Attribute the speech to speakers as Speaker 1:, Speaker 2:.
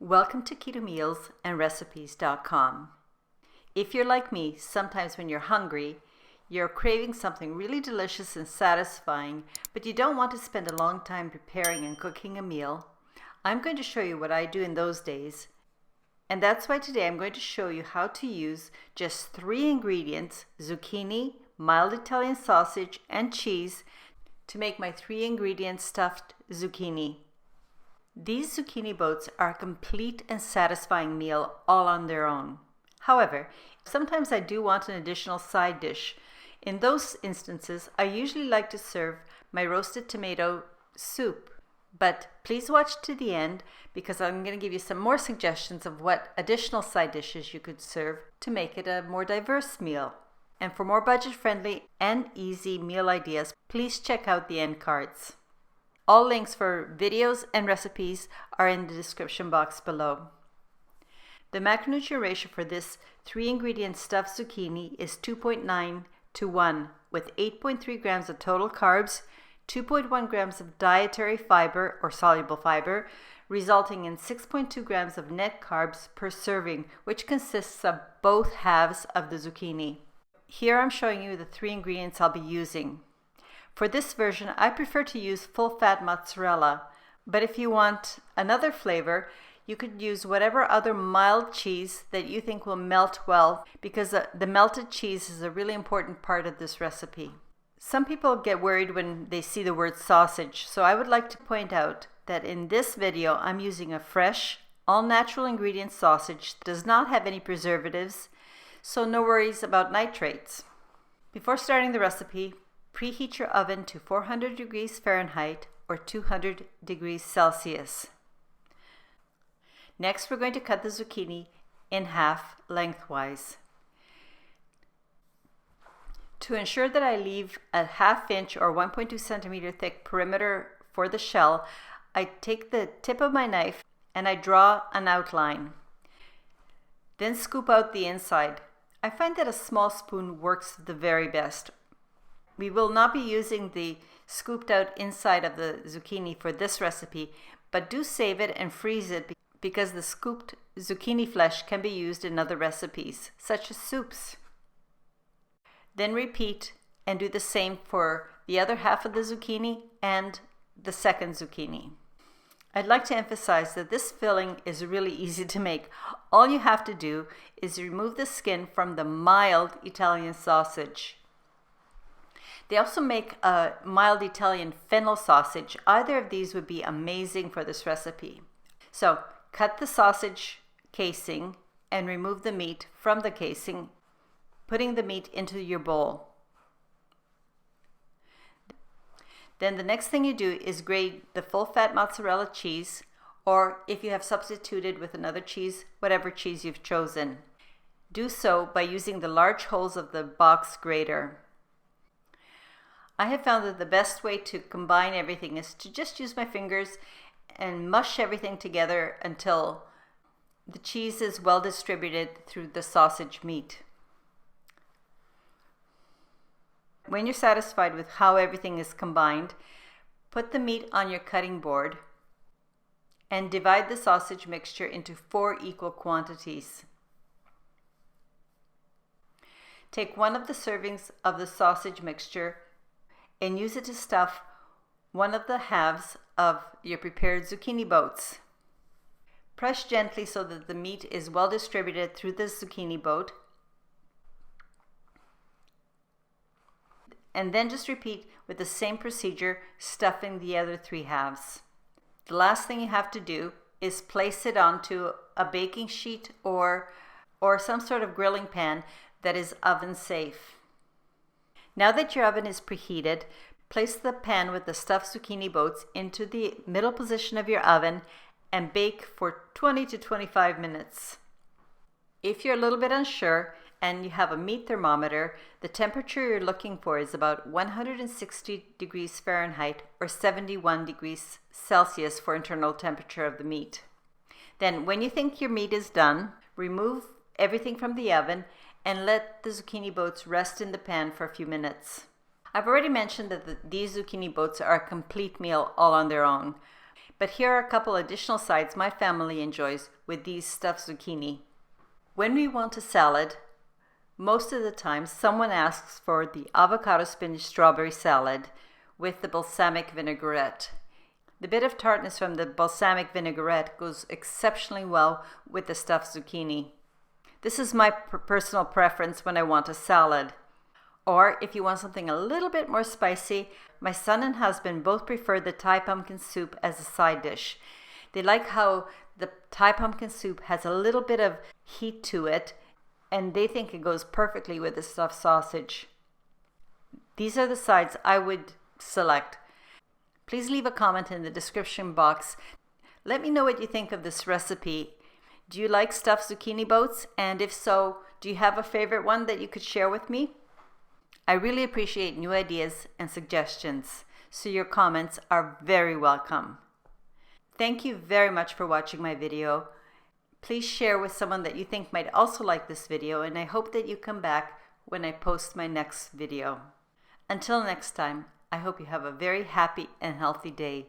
Speaker 1: Welcome to Keto Meals and Recipes.com. If you're like me, sometimes when you're hungry, you're craving something really delicious and satisfying, but you don't want to spend a long time preparing and cooking a meal, I'm going to show you what I do in those days. And that's why today I'm going to show you how to use just 3 ingredients, zucchini, mild Italian sausage, and cheese, to make my 3 ingredient stuffed zucchini. These zucchini boats are a complete and satisfying meal all on their own. However, sometimes I do want an additional side dish. In those instances, I usually like to serve my roasted tomato soup. But please watch to the end because I'm going to give you some more suggestions of what additional side dishes you could serve to make it a more diverse meal. And for more budget-friendly and easy meal ideas, please check out the end cards. All links for videos and recipes are in the description box below. The macronutrient ratio for this 3 ingredient stuffed zucchini is 2.9 to 1, with 8.3 grams of total carbs, 2.1 grams of dietary fiber or soluble fiber, resulting in 6.2 grams of net carbs per serving, which consists of both halves of the zucchini. Here I'm showing you the 3 ingredients I'll be using. For this version, I prefer to use full-fat mozzarella, but if you want another flavor, you could use whatever other mild cheese that you think will melt well, because the melted cheese is a really important part of this recipe. Some people get worried when they see the word sausage, so I would like to point out that in this video, I'm using a fresh, all-natural ingredient sausage that does not have any preservatives, so no worries about nitrates. Before starting the recipe, preheat your oven to 400 degrees Fahrenheit or 200 degrees Celsius. Next, we're going to cut the zucchini in half lengthwise. To ensure that I leave a ½ inch or 1.2 centimeter thick perimeter for the shell, I take the tip of my knife and I draw an outline. Then scoop out the inside. I find that a small spoon works the very best. We will not be using the scooped out inside of the zucchini for this recipe, but do save it and freeze it because the scooped zucchini flesh can be used in other recipes, such as soups. Then repeat and do the same for the other half of the zucchini and the second zucchini. I'd like to emphasize that this filling is really easy to make. All you have to do is remove the skin from the mild Italian sausage. They also make a mild Italian fennel sausage. Either of these would be amazing for this recipe. So cut the sausage casing and remove the meat from the casing, putting the meat into your bowl. Then the next thing you do is grate the full-fat mozzarella cheese, or if you have substituted with another cheese, whatever cheese you've chosen. Do so by using the large holes of the box grater. I have found that the best way to combine everything is to just use my fingers and mush everything together until the cheese is well distributed through the sausage meat. When you're satisfied with how everything is combined, put the meat on your cutting board and divide the sausage mixture into 4 equal quantities. Take one of the servings of the sausage mixture and use it to stuff one of the halves of your prepared zucchini boats. Press gently so that the meat is well distributed through the zucchini boat, and then just repeat with the same procedure, stuffing the other 3 halves. The last thing you have to do is place it onto a baking sheet or some sort of grilling pan that is oven safe. Now that your oven is preheated, place the pan with the stuffed zucchini boats into the middle position of your oven and bake for 20 to 25 minutes. If you're a little bit unsure and you have a meat thermometer, the temperature you're looking for is about 160 degrees Fahrenheit or 71 degrees Celsius for internal temperature of the meat. Then when you think your meat is done, remove everything from the oven and let the zucchini boats rest in the pan for a few minutes. I've already mentioned that these zucchini boats are a complete meal all on their own. But here are a couple additional sides my family enjoys with these stuffed zucchini. When we want a salad, most of the time someone asks for the avocado spinach strawberry salad with the balsamic vinaigrette. The bit of tartness from the balsamic vinaigrette goes exceptionally well with the stuffed zucchini. This is my personal preference when I want a salad. Or if you want something a little bit more spicy, my son and husband both prefer the Thai pumpkin soup as a side dish. They like how the Thai pumpkin soup has a little bit of heat to it, and they think it goes perfectly with the stuffed sausage. These are the sides I would select. Please leave a comment in the description box. Let me know what you think of this recipe. Do you like stuffed zucchini boats? And if so, do you have a favorite one that you could share with me? I really appreciate new ideas and suggestions, so your comments are very welcome. Thank you very much for watching my video. Please share with someone that you think might also like this video, and I hope that you come back when I post my next video. Until next time, I hope you have a very happy and healthy day.